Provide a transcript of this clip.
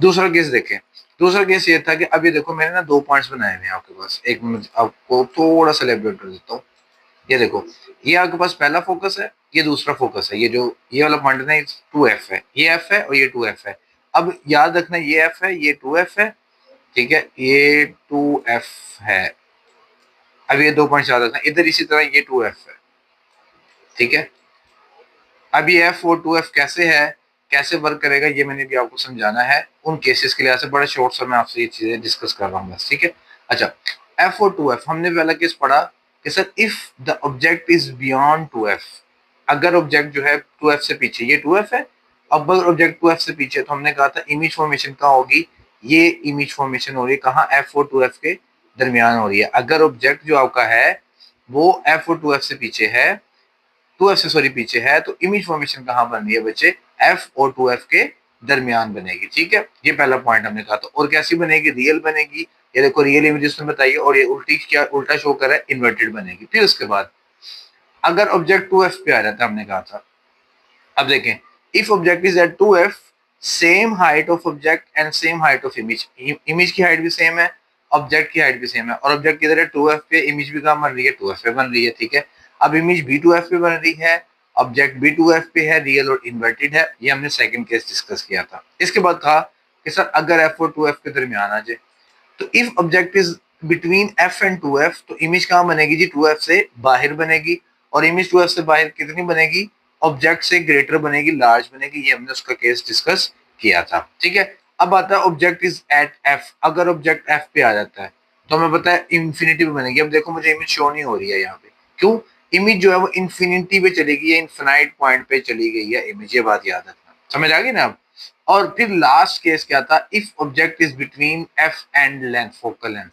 दूसरा केस देखें, दूसरा केस ये था कि अब ये देखो मैंने ना 2 पॉइंट्स बनाए हुए हैं आपके पास, एक मिनट आपको थोड़ा सा एलैबोरेट कर देता हूँ। ये देखो, ये आपके पास पहला फोकस है, ये दूसरा फोकस है, ये जो ये वाला पॉइंट है ना, 2f है, ये f है और ये 2f है। अब याद रखना ये f है, ये 2f है, ठीक है, ये 2f है। अब ये 2 पॉइंट याद रखना, इधर इसी तरह ये 2f है, ठीक है। अब ये f और 2f कैसे है, कैसे वर्क करेगा, ये मैंने भी आपको समझाना है उन केसेस के लिए। ऐसे बड़े शॉर्ट से मैं आपसे ये चीजें डिस्कस कर रहा हूँ बस, ठीक है। अच्छा, f और 2f हमने पहला केस पढ़ा कि sir if the object is beyond 2f, अगर ऑब्जेक्ट जो है 2f से पीछे, ये 2f है, अब अगर ऑब्जेक्ट 2f से पीछे, तो हमने कहा था इमेज फॉर्मेशन कहाँ होगी, ये इमेज फॉर्मेशन हो रही है कहाँ, f और 2f के दरमियान हो रही है। अगर ऑब्जेक्ट जो आपका है वो f और 2f से पीछे है, 2f से सॉरी पीछे है, तो इमेज फॉर्मेशन कहाँ बन रही है बच्चे, f और 2f के दरमियान बनेगी, ठीक है। ये पहला पॉइंट हमने कहा था। और कैसी बनेगी, रियल बनेगी, ये देखो रियल इमेज उसने बताई है, और ये उल्टी क्या उल्टा शो कर रहा है, इन्वर्टेड बनेगी। फिर उसके बाद अगर ऑब्जेक्ट 2f पे आ जाता है, हमने कहा था, अब देखें, if object is at 2f, same height of object and same height of image, image की हाइट भी सेम है, ऑब्जेक्ट की हाइट भी सेम है, और ऑब्जेक्ट किधर है, 2f पे, इमेज भी कहाँ बन रही है, 2f पे बन रही है, ठीक है। अब इमेज भी 2f पे बन रही है, ऑब्जेक्ट भी 2f पे है, रियल और इन्वर्टेड है, ये हमने सेकंड केस डिस्कस किया था। इसके बाद था कि सर अगर f और 2f के दरमियान आ जाए, तो if object is between f and 2f, तो इमेज कहाँ बनेगी जी, 2f से बाहर बनेगी, और इमेज 2f से बाहर कितनी बनेगी, ऑब्जेक्ट से ग्रेटर बनेगी, लार्ज बनेगी, ये हमने उसका केस डिस्कस किया था, ठीक है। अब आता है ऑब्जेक्ट इज एट f, अगर ऑब्जेक्ट f पे आ जाता है तो हमें पता है इंफिनिटी पे बनेगी। अब देखो मुझे इमेज शो नहीं हो रही है यहाँ पे, क्यों, इमेज जो है वो इंफिनिटी पे चली गई है, इनफिनाइट पॉइंट पे चली गई है इमेज, ये बात याद रखना, समझ आ गई ना अब। और फिर लास्ट केस क्या था, if object is between f and length, focal length,